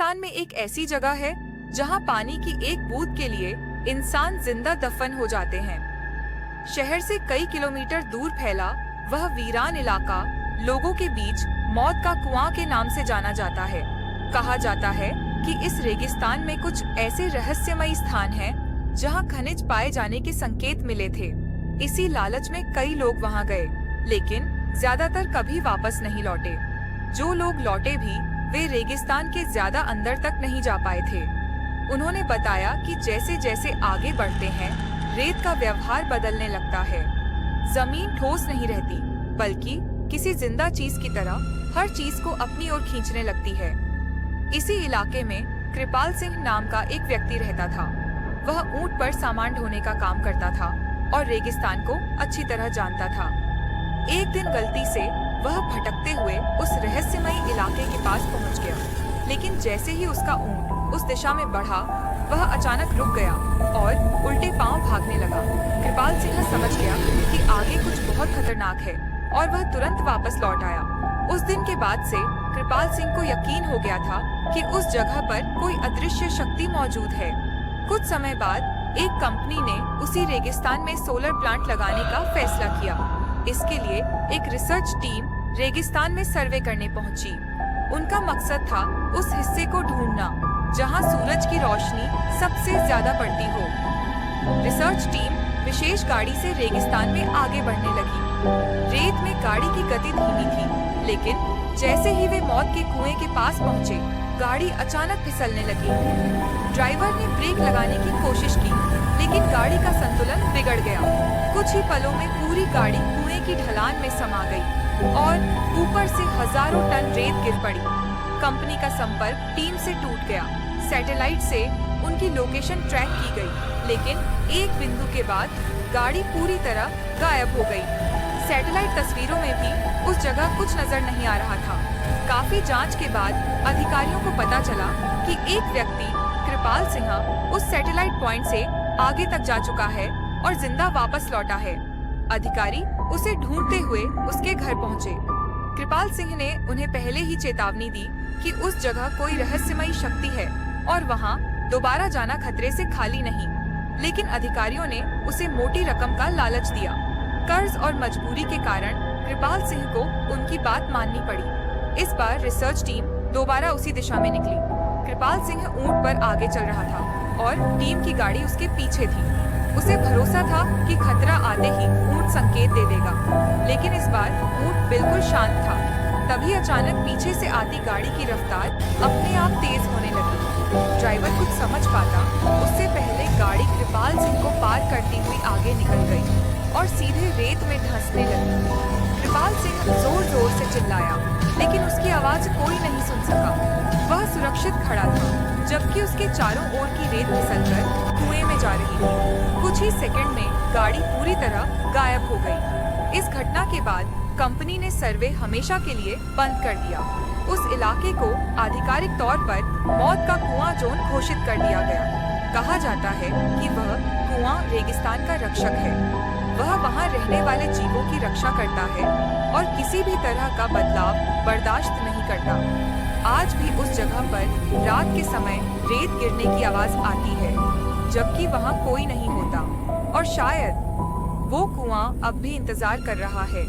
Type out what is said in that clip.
रेगिस्तान में एक ऐसी जगह है जहां पानी की एक बूंद के लिए इंसान जिंदा दफन हो जाते हैं। शहर से कई किलोमीटर दूर फैला वह वीरान इलाका लोगों के बीच मौत का कुआं के नाम से जाना जाता है। कहा जाता है कि इस रेगिस्तान में कुछ ऐसे रहस्यमयी स्थान हैं जहां खनिज पाए जाने के संकेत मिले थे। इसी लालच में कई लोग वहां गए, लेकिन ज्यादातर कभी वापस नहीं लौटे। जो लोग लौटे भी वे रेगिस्तान के ज्यादा अंदर तक नहीं जा पाए थे। उन्होंने बताया कि जैसे जैसे आगे बढ़ते हैं रेत का व्यवहार बदलने लगता है। जमीन ठोस नहीं रहती, बल्कि किसी जिंदा चीज की तरह हर चीज को अपनी ओर खींचने लगती है। इसी इलाके में कृपाल सिंह नाम का एक व्यक्ति रहता था। वह ऊंट पर सामान ढोने का काम करता था और रेगिस्तान को अच्छी तरह जानता था। एक दिन गलती से वह भटकते हुए उस रहस्यमयी इलाके के पास पहुंच गया, लेकिन जैसे ही उसका ऊंट उस दिशा में बढ़ा, वह अचानक रुक गया और उल्टे पांव भागने लगा। कृपाल सिंह समझ गया कि आगे कुछ बहुत खतरनाक है और वह तुरंत वापस लौट आया। उस दिन के बाद से कृपाल सिंह को यकीन हो गया था कि उस जगह पर कोई अदृश्य शक्ति मौजूद है। कुछ समय बाद एक कंपनी ने उसी रेगिस्तान में सोलर प्लांट लगाने का फैसला किया। इसके लिए एक रिसर्च टीम रेगिस्तान में सर्वे करने पहुंची। उनका मकसद था उस हिस्से को ढूंढना जहां सूरज की रोशनी सबसे ज्यादा पड़ती हो। रिसर्च टीम विशेष गाड़ी से रेगिस्तान में आगे बढ़ने लगी। रेत में गाड़ी की गति धीमी थी, लेकिन जैसे ही वे मौत के कुएं के पास पहुंचे, गाड़ी अचानक फिसलने लगी। ड्राइवर ने ब्रेक लगाने की कोशिश की, लेकिन गाड़ी का संतुलन बिगड़ गया। कुछ ही पलों में पूरी गाड़ी कुएं की ढलान में समा गई और ऊपर से हजारों टन रेत गिर पड़ी। कंपनी का संपर्क टीम से टूट गया। सैटेलाइट से उनकी लोकेशन ट्रैक की गई, लेकिन एक बिंदु के बाद गाड़ी पूरी तरह गायब हो गई। सैटेलाइट तस्वीरों में भी उस जगह कुछ नजर नहीं आ रहा था। काफी जांच के बाद अधिकारियों को पता चला कि एक व्यक्ति कृपाल सिंह उस सैटेलाइट पॉइंट से आगे तक जा चुका है और जिंदा वापस लौटा है। अधिकारी उसे ढूंढते हुए उसके घर पहुंचे। कृपाल सिंह ने उन्हें पहले ही चेतावनी दी कि उस जगह कोई रहस्यमयी शक्ति है और वहां दोबारा जाना खतरे से खाली नहीं। लेकिन अधिकारियों ने उसे मोटी रकम का लालच दिया। कर्ज और मजबूरी के कारण कृपाल सिंह को उनकी बात माननी पड़ी। इस बार रिसर्च टीम दोबारा उसी दिशा में निकली। कृपाल सिंह ऊंट पर आगे चल रहा था और टीम की गाड़ी उसके पीछे थी। उसे भरोसा था कि खतरा आते ही ऊंट संकेत दे देगा, लेकिन इस बार ऊंट बिल्कुल शांत था। तभी अचानक पीछे से आती गाड़ी की रफ्तार अपने आप तेज होने लगी। ड्राइवर कुछ समझ पाता उससे पहले गाड़ी कृपाल सिंह को पार करती हुई आगे निकल गई और सीधे रेत में धंसने लगी। कृपाल सिंह जोर जोर से चिल्लाया, लेकिन उसकी आवाज कोई नहीं सुन सका। वह सुरक्षित खड़ा था, जबकि उसके चारों ओर की रेत फिसलकर कुएं में जा रही थी। कुछ ही सेकंड में गाड़ी पूरी तरह गायब हो गई। इस घटना के बाद कंपनी ने सर्वे हमेशा के लिए बंद कर दिया। उस इलाके को आधिकारिक तौर पर मौत का कुआं जोन घोषित कर दिया गया। कहा जाता है कि वह कुआं रेगिस्तान का रक्षक है। वह वहां रहने वाले जीवों की रक्षा करता है और किसी भी तरह का बदलाव बर्दाश्त नहीं करता। आज भी उस जगह पर रात के समय रेत गिरने की आवाज आती है, जबकि वहां कोई नहीं होता और शायद वो कुआं अब भी इंतजार कर रहा है।